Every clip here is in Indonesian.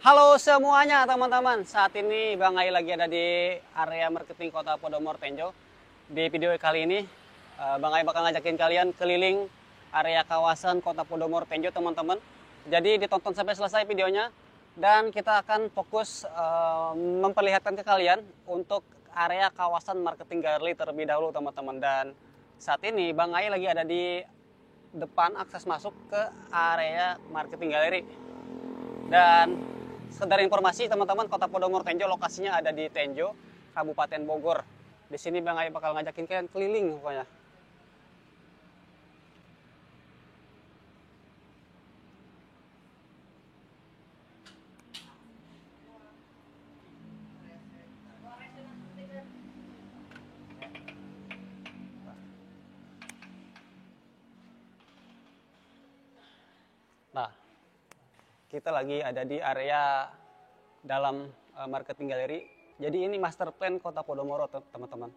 Halo semuanya teman-teman, saat ini Bang Ai lagi ada di area marketing Kota Podomoro Tenjo. Di video kali ini Bang Ai bakal ngajakin kalian keliling area kawasan Kota Podomoro Tenjo teman-teman. Jadi ditonton sampai selesai videonya dan kita akan fokus memperlihatkan ke kalian untuk area kawasan marketing gallery terlebih dahulu teman-teman. Dan saat ini Bang Ai lagi ada di depan akses masuk ke area marketing gallery. Dan sekedar informasi teman-teman, Kota Podomoro Tenjo lokasinya ada di Tenjo, Kabupaten Bogor. Di sini Bang Ai bakal ngajakin kalian keliling pokoknya. Nah, kita lagi ada di area dalam marketing gallery. Jadi ini master plan Kota Podomoro teman-teman.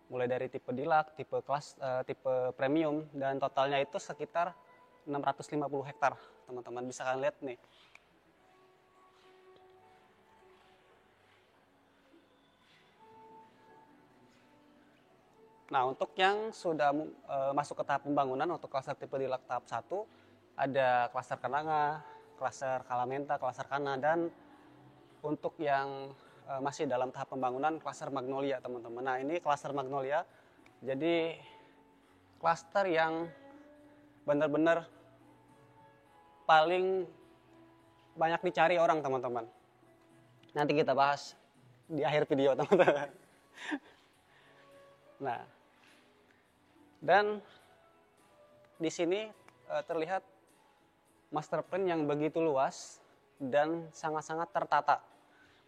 Mulai dari tipe deluxe, tipe kelas, tipe premium, dan totalnya itu sekitar 650 hektar teman-teman. Bisa kalian lihat nih. Nah, untuk yang sudah masuk ke tahap pembangunan untuk klaster tipe deluxe tahap 1, ada klaster Kenanga, klaster Kalamenta, klaster Kana, dan untuk yang masih dalam tahap pembangunan klaster Magnolia teman-teman. Nah, ini klaster Magnolia, jadi klaster yang benar-benar paling banyak dicari orang teman-teman. Nanti kita bahas di akhir video teman-teman. Nah, dan di sini terlihat master plan yang begitu luas dan sangat-sangat tertata.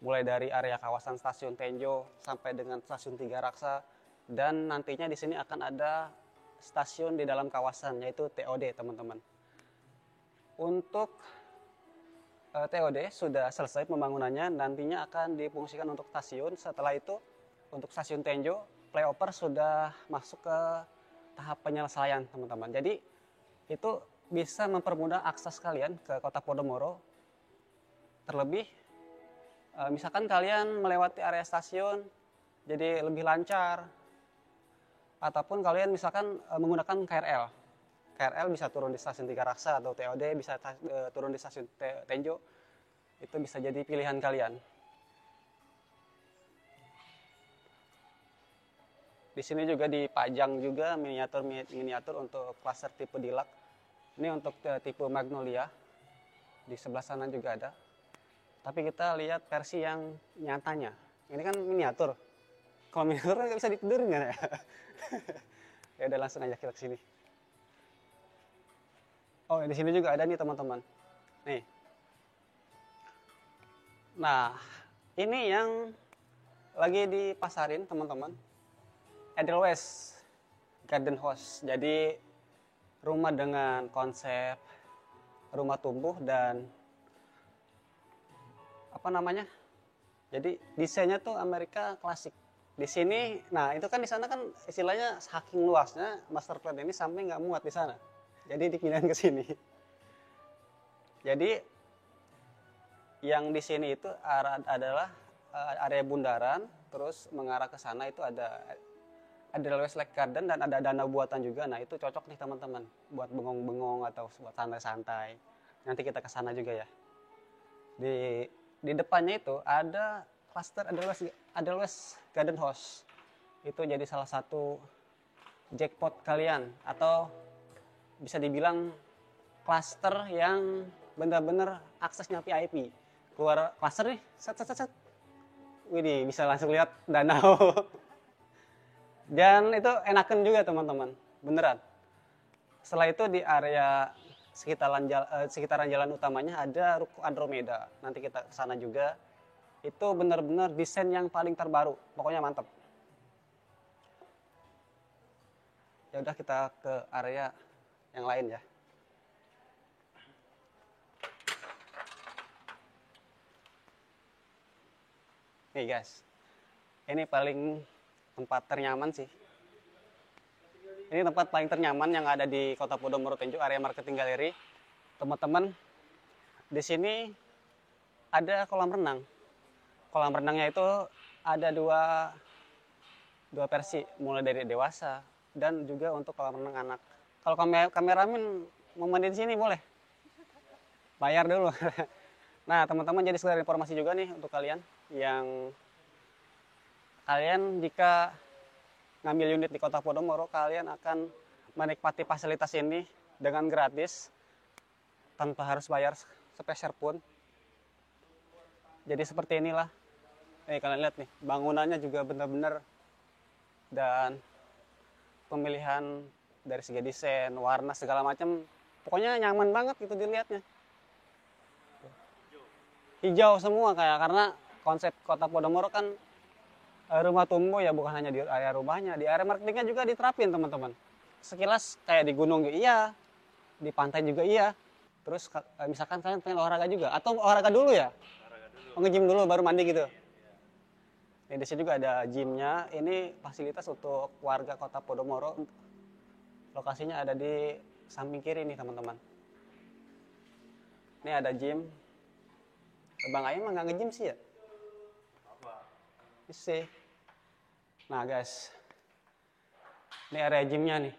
Mulai dari area kawasan stasiun Tenjo sampai dengan stasiun Tiga Raksa, dan nantinya di sini akan ada stasiun di dalam kawasan yaitu TOD teman-teman. Untuk TOD sudah selesai pembangunannya, nantinya akan difungsikan untuk stasiun. Setelah itu untuk stasiun Tenjo flyover sudah masuk ke tahap penyelesaian teman-teman. Jadi itu bisa mempermudah akses kalian ke Kota Podomoro. Terlebih misalkan kalian melewati area stasiun jadi lebih lancar, ataupun kalian misalkan menggunakan KRL. KRL bisa turun di stasiun Tiga Raksa atau TOD bisa turun di stasiun Tenjo. Itu bisa jadi pilihan kalian. Di sini juga dipajang juga miniatur untuk klaster tipe deluxe. Ini untuk tipe Magnolia. Di sebelah sana juga ada. Tapi kita lihat versi yang nyatanya. Ini kan miniatur. Kalau miniatur nggak bisa ditidurin kan ya? Ya udah langsung aja kita ke sini. Oh, di sini juga ada nih teman-teman. Nih. Nah, ini yang lagi dipasarin teman-teman. Edelweiss Garden House. Jadi rumah dengan konsep rumah tumbuh dan apa namanya? Jadi desainnya tuh Amerika klasik. Di sini, nah itu kan di sana kan istilahnya saking luasnya master plan ini sampai nggak muat di sana. Jadi dipindahin ke sini. Jadi yang di sini itu adalah area bundaran, terus mengarah ke sana itu ada Edelweiss Lake Garden dan ada danau buatan juga. Nah itu cocok nih teman-teman buat bengong-bengong atau buat santai-santai. Nanti kita ke sana juga ya. Di depannya itu ada klaster Edelweiss Garden House. Itu jadi salah satu jackpot kalian, atau bisa dibilang klaster yang benar-benar aksesnya VIP. Keluar klaster nih, set. Widih, bisa langsung lihat danau. Dan itu enakan juga teman-teman, beneran. Setelah itu di area sekitaran jalan utamanya ada Ruko Andromeda. Nanti kita ke sana juga. Itu benar-benar desain yang paling terbaru, pokoknya mantap. Ya udah kita ke area yang lain ya. Nih guys, ini paling tempat ternyaman sih. Ini tempat paling ternyaman yang ada di Kota Podomoro Tenjo, area marketing gallery. Teman-teman, di sini ada kolam renang. Kolam renangnya itu ada dua versi, mulai dari dewasa dan juga untuk kolam renang anak. Kalau kameramen mau mandi di sini boleh, bayar dulu. Nah teman-teman, jadi sekedar informasi juga nih untuk kalian yang jika ngambil unit di Kota Podomoro, kalian akan menikmati fasilitas ini dengan gratis tanpa harus bayar sepeser pun. Jadi seperti inilah. Kalian lihat nih, bangunannya juga benar-benar, dan pemilihan dari segi desain, warna segala macam, pokoknya nyaman banget gitu dilihatnya. Hijau semua karena konsep Kota Podomoro kan rumah tumbuh ya, bukan hanya di area rumahnya, di area marketingnya juga diterapin teman-teman. Sekilas kayak di gunung iya, di pantai juga iya. Terus misalkan kalian pengen olahraga juga, atau olahraga dulu ya, nge-gym dulu baru mandi gitu. Di sini juga ada gymnya. Ini fasilitas untuk warga Kota Podomoro. Lokasinya ada di samping kiri nih teman-teman. Ini ada gym. Bang Ayam nggak nge-gym sih ya? Sih. Nah guys, ini area gymnya nih.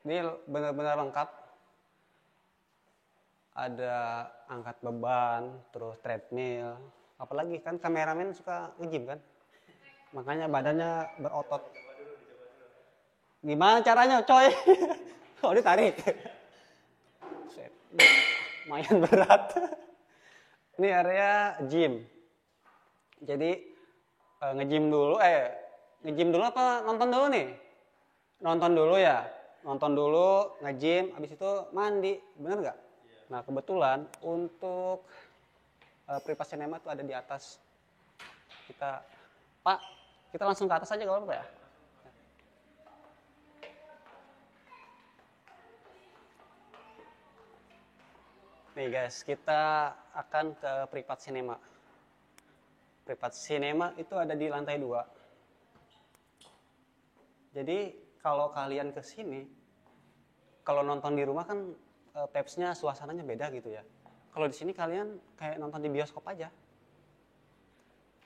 Ini benar-benar lengkap. Ada angkat beban, terus treadmill. Apalagi kan kameramen suka nge-gym kan, makanya badannya berotot. Gimana caranya coy? Oh ditarik. Lumayan berat. Ini area gym. Jadi nge-gym dulu apa nonton dulu nih? Nonton dulu ya. Nonton dulu, nge-gym, habis itu mandi. Bener nggak? Nah kebetulan untuk Privat Cinema itu ada di atas. Pak, kita langsung ke atas aja kalau apa ya? Nih guys, kita akan ke Privat Cinema. Privat Cinema itu ada di lantai 2. Jadi kalau kalian ke sini, kalau nonton di rumah kan vibes-nya, suasananya beda gitu ya. Kalau di sini kalian kayak nonton di bioskop aja.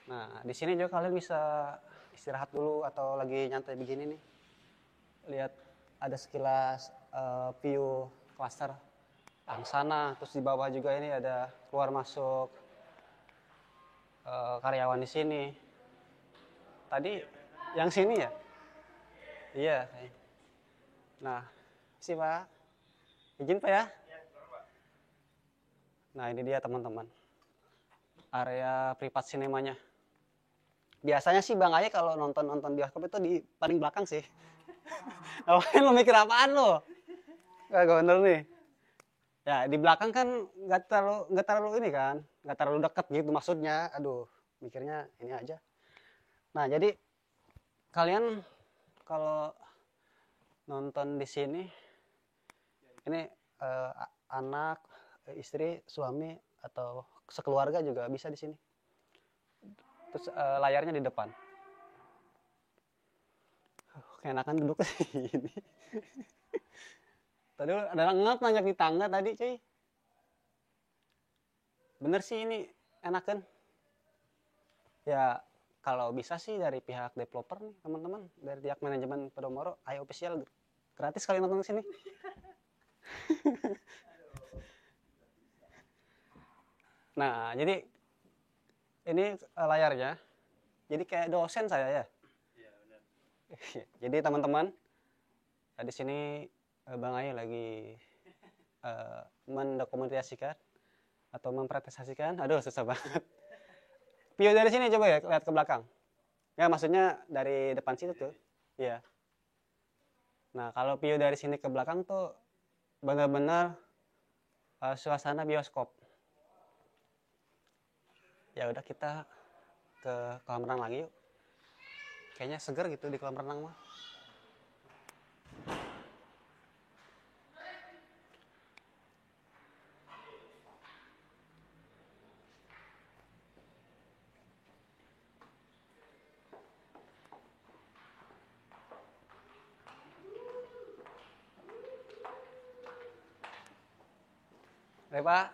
Nah, di sini juga kalian bisa istirahat dulu atau lagi nyantai begini nih. Lihat ada sekilas view klaster Angsana, terus di bawah juga ini ada keluar masuk karyawan di sini. Tadi yang sini ya? Iya. Nah, sih Pak. Izin Pak ya. Nah, ini dia teman-teman. Area privat sinemanya. Biasanya sih Bang Aye kalau nonton bioskop itu di paling belakang sih. Ngapain lo mikir apaan lo? Gak bener nih. Ya di belakang kan nggak terlalu ini kan, nggak terlalu deket gitu maksudnya. Aduh, mikirnya ini aja. Nah jadi kalian kalau nonton di sini, ini anak, istri, suami atau sekeluarga juga bisa di sini. Terus layarnya di depan. Keenakan duduk di sini. Tadi ada ngap nanjak di tangga tadi cuy. Bener sih ini enakan. Ya kalau bisa sih dari pihak developer nih teman-teman, dari pihak manajemen Podomoro, Ayo Official gratis kali nonton ke sini. Nah jadi ini layarnya, jadi kayak dosen saya ya. Iya benar. Jadi teman-teman, di sini Bang Ayo lagi mendokumentasikan atau mempresentasikan. Aduh susah banget. View dari sini coba ya, lihat ke belakang. Ya maksudnya dari depan situ tuh. Iya. Nah kalau view dari sini ke belakang tuh benar-benar suasana bioskop. Ya udah kita ke kolam renang lagi yuk. Kayaknya seger gitu di kolam renang mah. Baik Pak.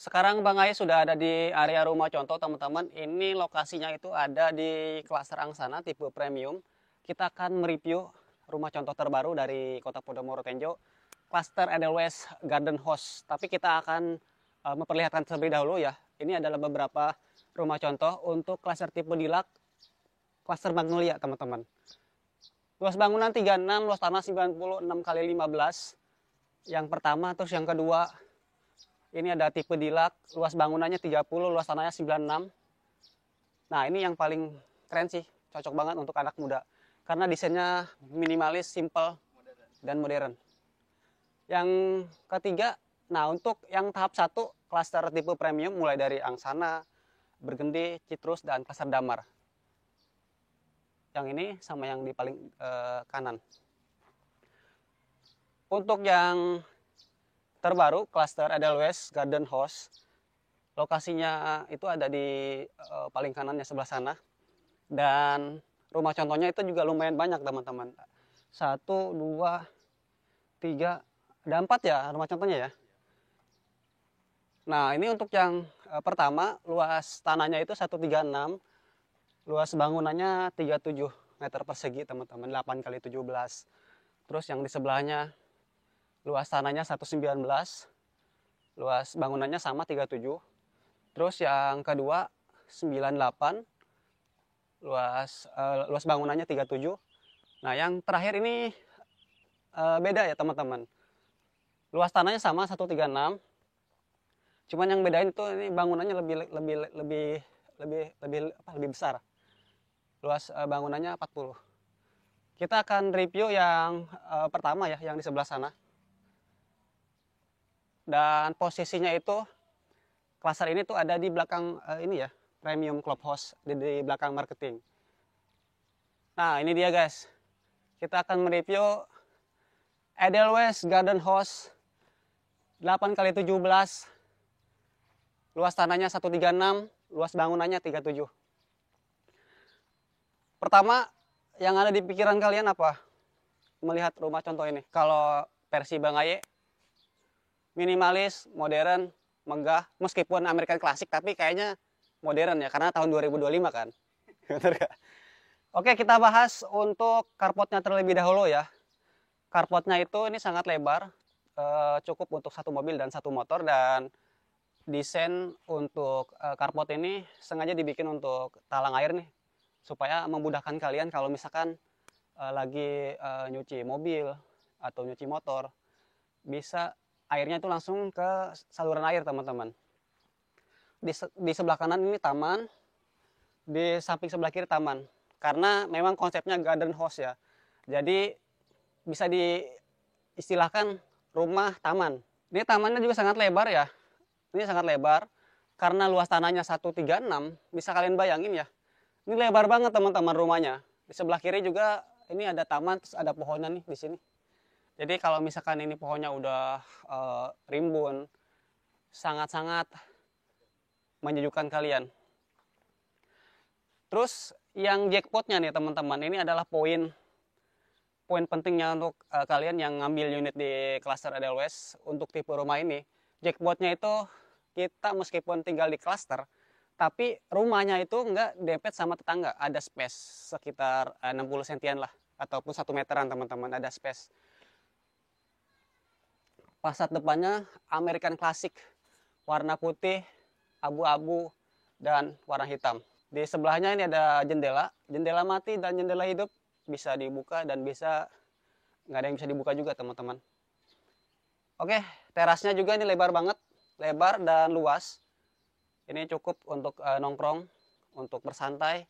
Sekarang Bang Aye sudah ada di area rumah contoh teman-teman. Ini lokasinya itu ada di klaster Angsana tipe premium. Kita akan mereview rumah contoh terbaru dari Kota Podomoro Tenjo, klaster Edelweiss Garden House. Tapi kita akan memperlihatkan terlebih dahulu ya. Ini adalah beberapa rumah contoh untuk klaster tipe Deluxe, klaster Magnolia teman-teman. Luas bangunan 36, luas tanah 96 kali 15. Yang pertama, terus yang kedua, ini ada tipe Deluxe, luas bangunannya 30, luas tanahnya 96. Nah, ini yang paling keren sih, cocok banget untuk anak muda. Karena desainnya minimalis, simple, dan modern. Yang ketiga, nah untuk yang tahap 1, klaster tipe premium mulai dari Angsana, Burgundy, Citrus, dan klaster Damar. Yang ini sama yang di paling kanan. Untuk yang terbaru, klaster Edelweiss Garden House, lokasinya itu ada di paling kanannya sebelah sana. Dan rumah contohnya itu juga lumayan banyak teman-teman. 1, 2, 3, ada 4 ya rumah contohnya ya. Nah ini untuk yang pertama, luas tanahnya itu 136, luas bangunannya 37 meter persegi teman-teman, 8 kali 17. Terus yang di sebelahnya, luas tanahnya 119, luas bangunannya sama 37. Terus yang kedua 98, luas bangunannya 37. Nah yang terakhir ini beda ya teman-teman. Luas tanahnya sama 136. Cuman yang bedain itu ini bangunannya lebih besar. Luas bangunannya 40. Kita akan review yang pertama ya, yang di sebelah sana. Dan posisinya itu klaster ini tuh ada di belakang ini ya, premium clubhouse di belakang marketing. Nah ini dia guys, kita akan mereview Edelweiss Garden House 8 kali 17, luas tanahnya 136, luas bangunannya 37. Pertama yang ada di pikiran kalian apa melihat rumah contoh ini? Kalau versi Bang Aye, minimalis, modern, megah, meskipun American klasik tapi kayaknya modern ya karena tahun 2025 kan. Bener gak? Oke, kita bahas untuk carportnya terlebih dahulu ya. Carportnya itu ini sangat lebar, cukup untuk satu mobil dan satu motor, dan desain untuk carport ini sengaja dibikin untuk talang air nih supaya memudahkan kalian kalau misalkan lagi nyuci mobil atau nyuci motor, bisa airnya itu langsung ke saluran air teman-teman. Di sebelah kanan ini taman, di samping sebelah kiri taman. Karena memang konsepnya garden house ya. Jadi bisa diistilahkan rumah taman. Ini tamannya juga sangat lebar ya. Ini sangat lebar. Karena luas tanahnya 136, bisa kalian bayangin ya. Ini lebar banget teman-teman rumahnya. Di sebelah kiri juga ini ada taman, terus ada pohonnya nih di sini. Jadi kalau misalkan ini pohonnya udah rimbun, sangat-sangat menyejukkan kalian. Terus yang jackpotnya nih teman-teman, ini adalah poin pentingnya untuk kalian yang ngambil unit di klaster Edelweiss untuk tipe rumah ini. Jackpotnya itu kita meskipun tinggal di klaster, tapi rumahnya itu nggak dempet sama tetangga. Ada space sekitar 60 sentian lah, ataupun 1 meteran teman-teman, ada space. Fasad depannya American Classic, warna putih, abu-abu, dan warna hitam. Di sebelahnya ini ada jendela mati dan jendela hidup, bisa dibuka dan bisa nggak ada yang bisa dibuka juga teman-teman. Oke, terasnya juga ini lebar banget, lebar dan luas. Ini cukup untuk nongkrong, untuk bersantai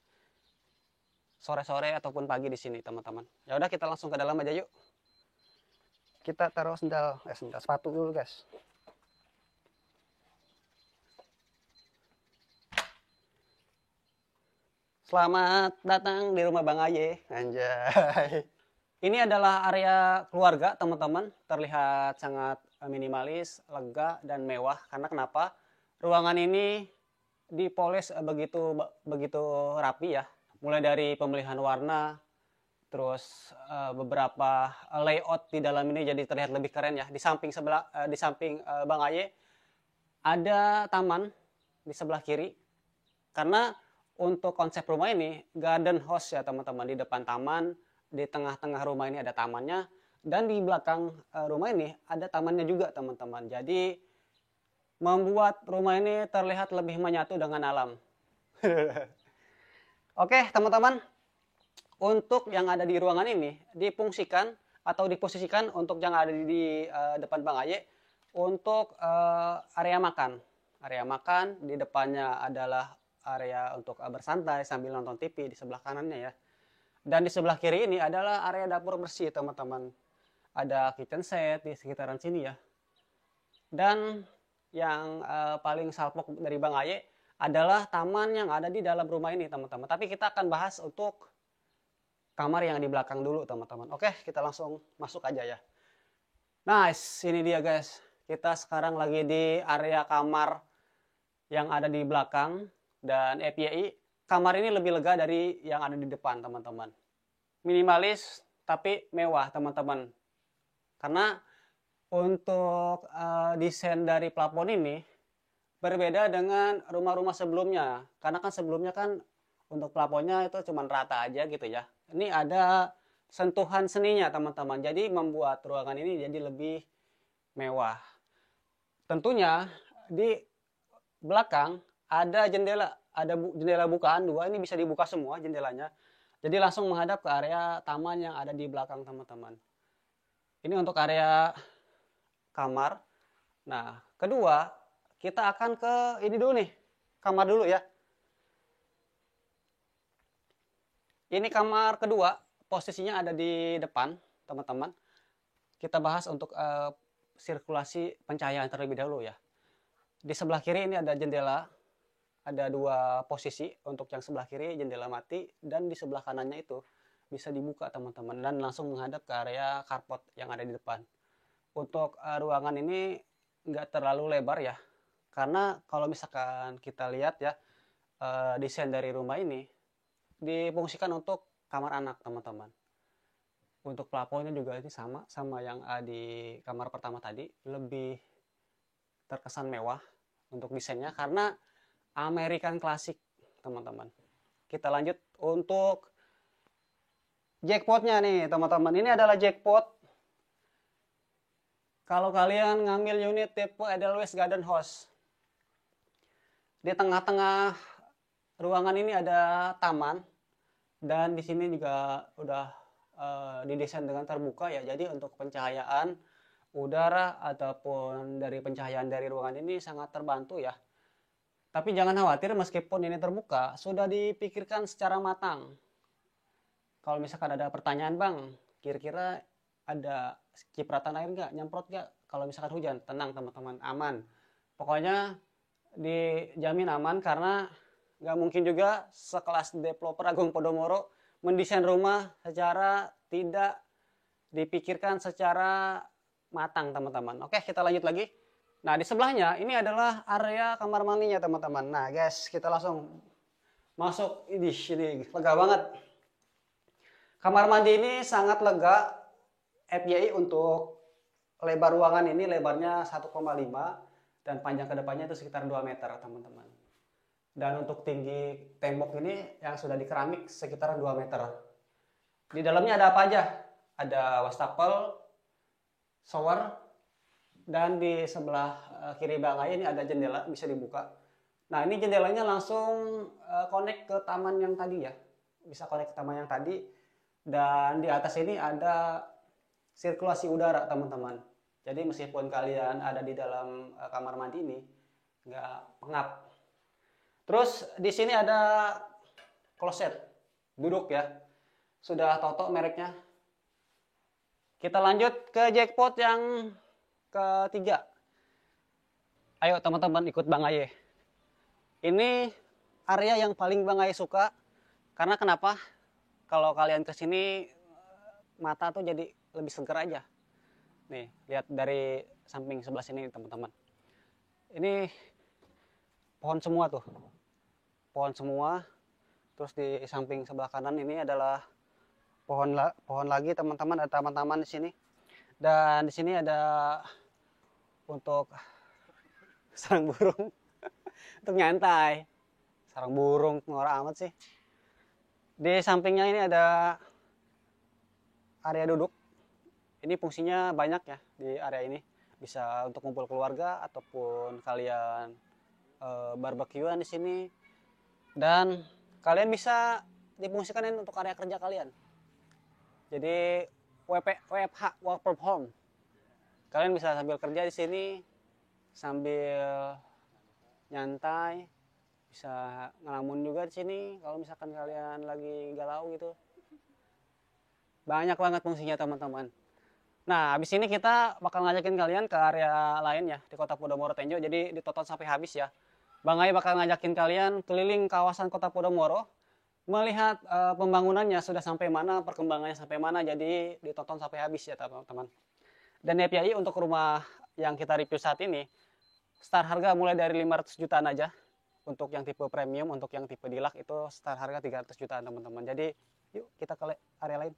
sore-sore ataupun pagi di sini teman-teman. Ya udah kita langsung ke dalam aja yuk. Kita taruh sepatu dulu guys. Selamat datang di rumah Bang Aye, anjay. Ini adalah area keluarga teman-teman, terlihat sangat minimalis, lega, dan mewah. Karena kenapa? Ruangan ini dipoles begitu rapi ya. Mulai dari pemilihan warna, terus beberapa layout di dalam ini jadi terlihat lebih keren ya. Di samping Bang Aye ada taman di sebelah kiri. Karena untuk konsep rumah ini garden house ya teman-teman. Di depan taman, di tengah-tengah rumah ini ada tamannya, dan di belakang rumah ini ada tamannya juga teman-teman. Jadi membuat rumah ini terlihat lebih menyatu dengan alam. Oke teman-teman, untuk yang ada di ruangan ini difungsikan atau diposisikan untuk yang ada di depan Bang Aye untuk area makan. Area makan, di depannya adalah area untuk bersantai sambil nonton TV di sebelah kanannya ya. Dan di sebelah kiri ini adalah area dapur bersih teman-teman. Ada kitchen set di sekitaran sini ya. Dan yang paling salpok dari Bang Aye adalah taman yang ada di dalam rumah ini teman-teman. Tapi kita akan bahas untuk kamar yang di belakang dulu teman-teman. Oke, kita langsung masuk aja ya. Nice, ini dia guys. Kita sekarang lagi di area kamar yang ada di belakang. Dan FYI, kamar ini lebih lega dari yang ada di depan teman-teman. Minimalis tapi mewah teman-teman. Karena untuk desain dari plafon ini berbeda dengan rumah-rumah sebelumnya. Karena kan sebelumnya kan untuk plafonnya itu cuma rata aja gitu ya. Ini ada sentuhan seninya teman-teman. Jadi membuat ruangan ini jadi lebih mewah. Tentunya di belakang ada jendela. Ada jendela bukaan 2. Ini bisa dibuka semua jendelanya. Jadi langsung menghadap ke area taman yang ada di belakang teman-teman. Ini untuk area kamar. Nah, kedua kita akan ke ini dulu nih. Kamar dulu ya. Ini kamar kedua, posisinya ada di depan, teman-teman. Kita bahas untuk sirkulasi pencahayaan terlebih dahulu ya. Di sebelah kiri ini ada jendela, ada 2 posisi. Untuk yang sebelah kiri jendela mati, dan di sebelah kanannya itu bisa dibuka teman-teman, dan langsung menghadap ke area carport yang ada di depan. Untuk ruangan ini nggak terlalu lebar ya, karena kalau misalkan kita lihat ya, desain dari rumah ini difungsikan untuk kamar anak teman-teman. Untuk plafonnya juga ini sama yang di kamar pertama tadi, lebih terkesan mewah untuk desainnya karena American klasik teman-teman. Kita lanjut untuk jackpotnya nih teman-teman. Ini adalah jackpot kalau kalian ngambil unit tipe Edelweiss Garden House. Di tengah-tengah ruangan ini ada taman, dan di sini juga udah didesain dengan terbuka ya. Jadi untuk pencahayaan udara ataupun dari pencahayaan dari ruangan ini sangat terbantu ya. Tapi jangan khawatir, meskipun ini terbuka, sudah dipikirkan secara matang. Kalau misalkan ada pertanyaan, Bang, kira-kira ada cipratan air nggak, nyemprot nggak kalau misalkan hujan? Tenang teman-teman, aman. Pokoknya dijamin aman, karena nggak mungkin juga sekelas developer Agung Podomoro mendesain rumah secara tidak dipikirkan secara matang teman-teman. Oke, kita lanjut lagi. Nah, di sebelahnya ini adalah area kamar mandinya teman-teman. Nah guys, kita langsung masuk. Ini lega banget. Kamar mandi ini sangat lega. FYI untuk lebar ruangan ini lebarnya 1,5 dan panjang ke depannya itu sekitar 2 meter teman-teman. Dan untuk tinggi tembok ini yang sudah di keramik sekitar 2 meter. Di dalamnya ada apa aja? Ada wastafel, shower, dan di sebelah kiri Bang Aye ini ada jendela bisa dibuka. Nah, ini jendelanya langsung connect ke taman yang tadi ya. Bisa connect ke taman yang tadi. Dan di atas ini ada sirkulasi udara teman-teman. Jadi meskipun kalian ada di dalam kamar mandi ini nggak pengap. Terus di sini ada kloset duduk ya. Sudah Toto mereknya. Kita lanjut ke jackpot yang ketiga. Ayo teman-teman ikut Bang Aye. Ini area yang paling Bang Aye suka. Karena kenapa? Kalau kalian kesini mata tuh jadi lebih seger aja. Nih, lihat dari samping sebelah sini teman-teman. Ini pohon semua tuh. Pohon semua. Terus di samping sebelah kanan ini adalah pohon lagi teman-teman, ada taman-taman di sini. Dan di sini ada untuk sarang burung untuk nyantai. Sarang burung ngora amat sih. Di sampingnya ini ada area duduk. Ini fungsinya banyak ya di area ini. Bisa untuk kumpul keluarga ataupun kalian barbekyuan di sini. Dan kalian bisa difungsikan ini untuk area kerja kalian. Jadi WFH, work from home. Kalian bisa sambil kerja di sini, sambil nyantai, bisa ngelamun juga di sini kalau misalkan kalian lagi galau gitu. Banyak banget fungsinya teman-teman. Nah, habis ini kita bakal ngajakin kalian ke area lain ya di Kota Podomoro Tenjo. Jadi ditonton sampai habis ya. Bang Ai bakal ngajakin kalian keliling kawasan Kota Podomoro, melihat pembangunannya sudah sampai mana, perkembangannya sampai mana. Jadi ditonton sampai habis ya teman-teman. Dan FYI untuk rumah yang kita review saat ini, start harga mulai dari 500 jutaan aja. Untuk yang tipe premium, untuk yang tipe deluxe itu start harga 300 jutaan teman-teman. Jadi yuk kita ke area lain.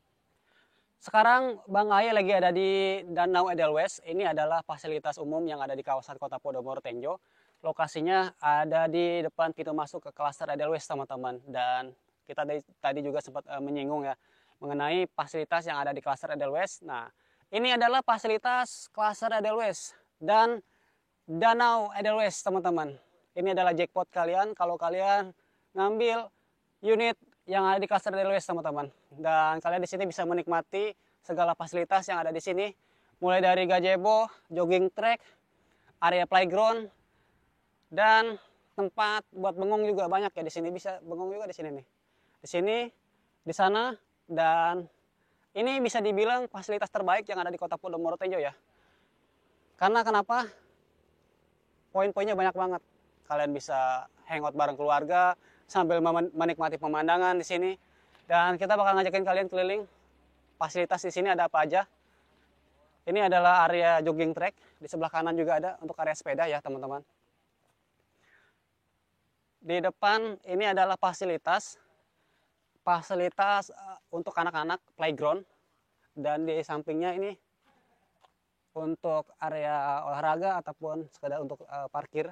Sekarang Bang Ai lagi ada di Danau Edelweiss. Ini adalah fasilitas umum yang ada di kawasan Kota Podomoro Tenjo. Lokasinya ada di depan pintu masuk ke klaster Edelweiss teman-teman. Dan kita tadi juga sempat menyinggung ya mengenai fasilitas yang ada di klaster Edelweiss. Nah, ini adalah fasilitas klaster Edelweiss dan Danau Edelweiss teman-teman. Ini adalah jackpot kalian kalau kalian ngambil unit yang ada di klaster Edelweiss teman-teman. Dan kalian di sini bisa menikmati segala fasilitas yang ada di sini, mulai dari gazebo, jogging track, area playground, dan tempat buat bengong juga banyak ya di sini. Bisa bengong juga di sini nih. Di sini, di sana, dan ini bisa dibilang fasilitas terbaik yang ada di Kota Podomoro Tenjo ya. Karena kenapa? Poin-poinnya banyak banget. Kalian bisa hangout bareng keluarga sambil menikmati pemandangan di sini. Dan kita bakal ngajakin kalian keliling. Fasilitas di sini ada apa aja. Ini adalah area jogging track. Di sebelah kanan juga ada untuk area sepeda ya teman-teman. Di depan ini adalah fasilitas untuk anak-anak playground, dan di sampingnya ini untuk area olahraga ataupun sekedar untuk parkir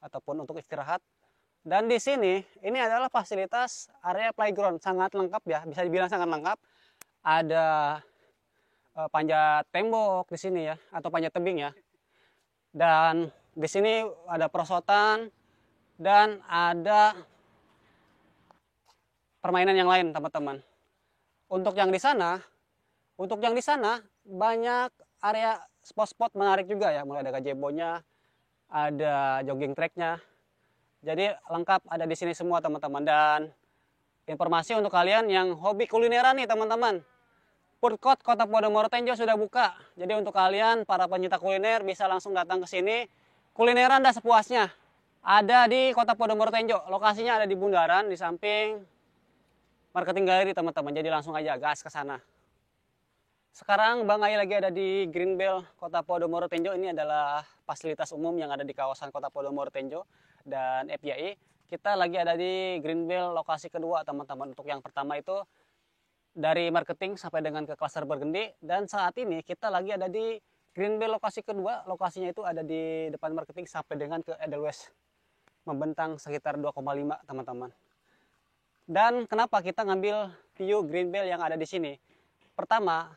ataupun untuk istirahat. Dan di sini ini adalah fasilitas area playground, sangat lengkap ya, bisa dibilang sangat lengkap. Ada panjat tembok di sini ya, atau panjat tebing ya. Dan di sini ada perosotan dan ada permainan yang lain teman-teman. Untuk yang di sana banyak area spot-spot menarik juga ya. Mulai ada gazebo-nya, ada jogging track-nya. Jadi lengkap ada di sini semua teman-teman. Dan informasi untuk kalian yang hobi kulineran nih teman-teman. Food Court Kota Podomoro Tenjo sudah buka. Jadi untuk kalian para pencinta kuliner bisa langsung datang ke sini. Kulineran dah sepuasnya. Ada di Kota Podomoro Tenjo. Lokasinya ada di bundaran di samping Marketing Gallery teman-teman. Jadi langsung aja gas ke sana. Sekarang Bang Ai lagi ada di Greenbelt Kota Podomoro Tenjo. Ini adalah fasilitas umum yang ada di kawasan Kota Podomoro Tenjo. Dan FYI, kita lagi ada di Greenbelt lokasi kedua teman-teman. Untuk yang pertama itu dari marketing sampai dengan ke klaster Burgundy. Dan saat ini kita lagi ada di Greenbelt lokasi kedua. Lokasinya itu ada di depan marketing sampai dengan ke Edelweiss. Membentang sekitar 2,5 teman-teman. Dan kenapa kita ngambil view Greenbelt yang ada di sini? Pertama,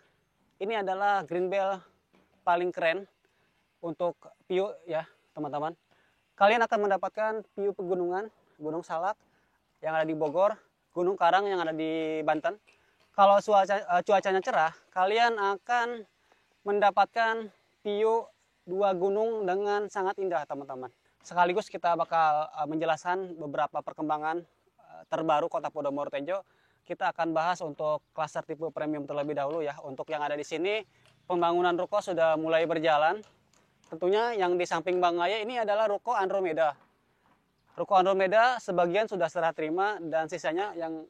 ini adalah Greenbelt paling keren untuk view ya teman-teman. Kalian akan mendapatkan view pegunungan, Gunung Salak yang ada di Bogor, Gunung Karang yang ada di Banten. Kalau cuacanya cerah, kalian akan mendapatkan view dua gunung dengan sangat indah teman-teman. Sekaligus kita bakal menjelaskan beberapa perkembangan terbaru Kota Podomoro Tenjo. Kita akan bahas untuk klaster tipe premium terlebih dahulu ya. Untuk yang ada di sini, pembangunan ruko sudah mulai berjalan. Tentunya yang di samping Bang Ai ini adalah ruko Andromeda. Ruko Andromeda sebagian sudah serah terima dan sisanya yang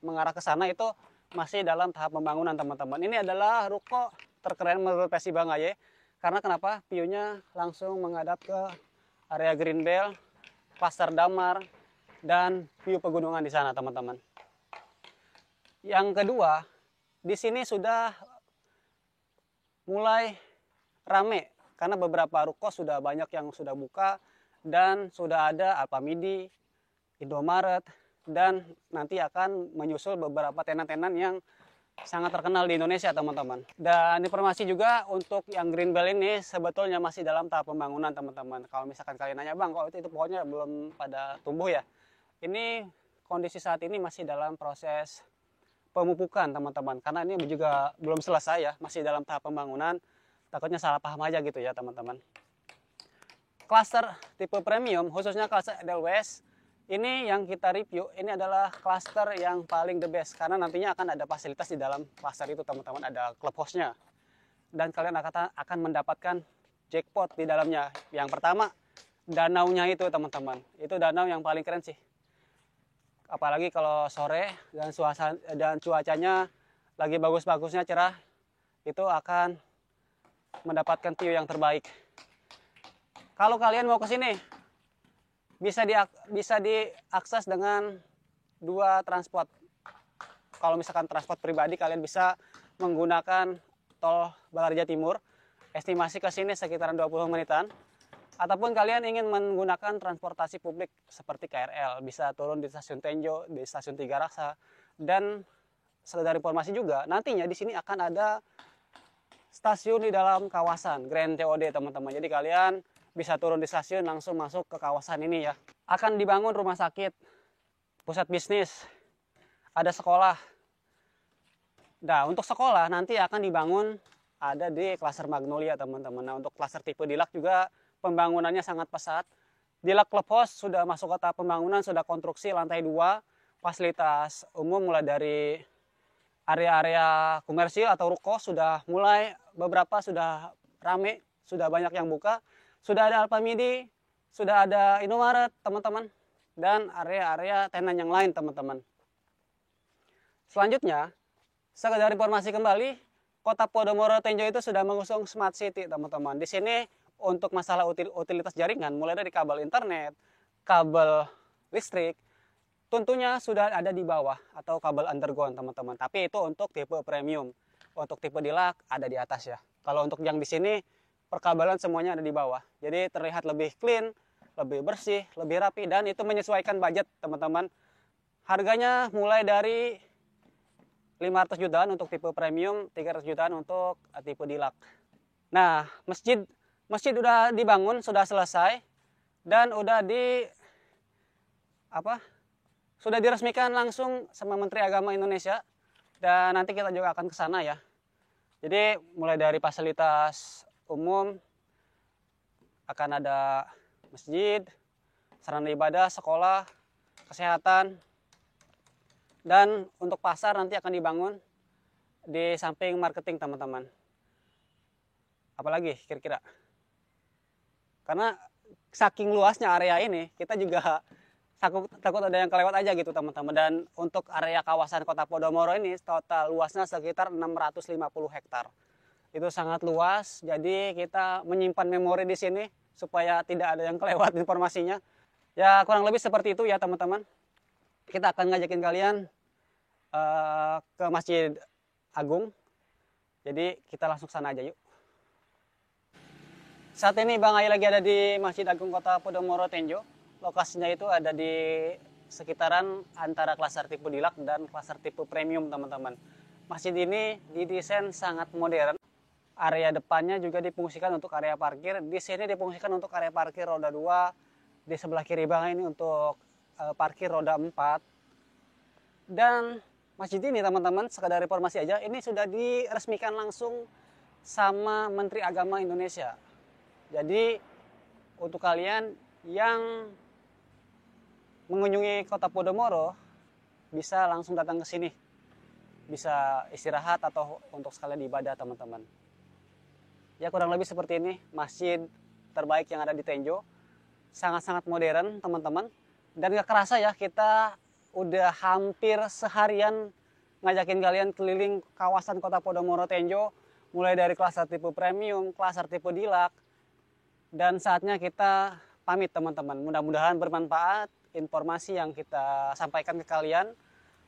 mengarah ke sana itu masih dalam tahap pembangunan teman-teman. Ini adalah ruko terkeren menurut versi Bang Ai. Karena kenapa? View-nya langsung menghadap ke area Greenbelt, Pasar Damar, dan view pegunungan di sana teman-teman. Yang kedua, di sini sudah mulai rame karena beberapa ruko sudah banyak yang sudah buka dan sudah ada Alfamidi, Indomaret, dan nanti akan menyusul beberapa tenan-tenan yang sangat terkenal di Indonesia, teman-teman. Dan informasi juga untuk yang Greenbelt ini sebetulnya masih dalam tahap pembangunan, teman-teman. Kalau misalkan kalian nanya, Bang, kok itu pokoknya belum pada tumbuh ya? Ini kondisi saat ini masih dalam proses pemupukan, teman-teman. Karena ini juga belum selesai ya, masih dalam tahap pembangunan. Takutnya salah paham aja gitu ya, teman-teman. Cluster tipe premium, khususnya cluster Edelweiss, ini yang kita review, ini adalah cluster yang paling the best. Karena nantinya akan ada fasilitas di dalam cluster itu, teman-teman. Ada clubhouse-nya. Dan kalian akan mendapatkan jackpot di dalamnya. Yang pertama, danaunya itu, teman-teman. Itu danau yang paling keren sih. Apalagi kalau sore dan cuacanya lagi bagus-bagusnya, cerah, itu akan mendapatkan view yang terbaik. Kalau kalian mau ke sini, bisa diakses dengan dua transport. Kalau misalkan transport pribadi, kalian bisa menggunakan tol Balarja Timur. Estimasi ke sini sekitaran 20 menitan. Ataupun kalian ingin menggunakan transportasi publik seperti KRL, bisa turun di stasiun Tenjo, di stasiun Tiga Raksa. Dan sekedar informasi juga, nantinya di sini akan ada stasiun di dalam kawasan Grand TOD, teman-teman. Jadi kalian bisa turun di stasiun langsung masuk ke kawasan ini ya. Akan dibangun rumah sakit, pusat bisnis, ada sekolah. Nah, untuk sekolah nanti akan dibangun ada di klaster Magnolia, teman-teman. Nah, untuk klaster tipe Dilak juga pembangunannya sangat pesat. Dilak Clubhouse sudah masuk ke tahap pembangunan, sudah konstruksi lantai 2, fasilitas umum mulai dari area-area komersil atau ruko sudah mulai, beberapa sudah rame, sudah banyak yang buka. Sudah ada Alfamidi, sudah ada Indomaret, teman-teman. Dan area-area tenan yang lain, teman-teman. Selanjutnya, sekedar informasi kembali, Kota Podomoro Tenjo itu sudah mengusung Smart City, teman-teman. Di sini untuk masalah utilitas jaringan, mulai dari kabel internet, kabel listrik, tentunya sudah ada di bawah atau kabel underground, teman-teman. Tapi itu untuk tipe premium. Untuk tipe Dilak ada di atas ya. Kalau untuk yang di sini, perkabelan semuanya ada di bawah. Jadi terlihat lebih clean, lebih bersih, lebih rapi, dan itu menyesuaikan budget, teman-teman. Harganya mulai dari 500 jutaan untuk tipe premium, 300 jutaan untuk tipe Dilak. Nah, masjid udah dibangun, sudah selesai, dan sudah diresmikan langsung sama Menteri Agama Indonesia, dan nanti kita juga akan ke sana ya. Jadi mulai dari fasilitas umum, akan ada masjid, sarana ibadah, sekolah, kesehatan, dan untuk pasar nanti akan dibangun di samping marketing, teman-teman. Apalagi kira-kira? Karena saking luasnya area ini, kita juga takut ada yang kelewat aja gitu, teman-teman. Dan untuk area kawasan Kota Podomoro ini total luasnya sekitar 650 hektar. Itu sangat luas, jadi kita menyimpan memori di sini supaya tidak ada yang kelewat informasinya. Ya kurang lebih seperti itu ya, teman-teman. Kita akan ngajakin kalian ke Masjid Agung. Jadi kita langsung sana aja yuk. Saat ini Bang Ai lagi ada di Masjid Agung Kota Podomoro Tenjo. Lokasinya itu ada di sekitaran antara klaster tipe Dilak dan klaster tipe premium, teman-teman. Masjid ini didesain sangat modern. Area depannya juga difungsikan untuk area parkir. Di sini difungsikan untuk area parkir roda 2. Di sebelah kiri Bang ini untuk parkir roda 4. Dan masjid ini, teman-teman, sekadar informasi aja, ini sudah diresmikan langsung sama Menteri Agama Indonesia. Jadi untuk kalian yang mengunjungi Kota Podomoro bisa langsung datang ke sini. Bisa istirahat atau untuk sekalian ibadah, teman-teman. Ya kurang lebih seperti ini masjid terbaik yang ada di Tenjo. Sangat-sangat modern, teman-teman. Dan gak kerasa ya, kita udah hampir seharian ngajakin kalian keliling kawasan Kota Podomoro Tenjo. Mulai dari klaster tipe premium, klaster tipe Dilak. Dan saatnya kita pamit, teman-teman. Mudah-mudahan bermanfaat informasi yang kita sampaikan ke kalian.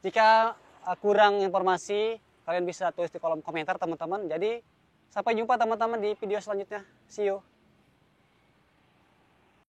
Jika kurang informasi, kalian bisa tulis di kolom komentar, teman-teman. Jadi sampai jumpa, teman-teman, di video selanjutnya. See you.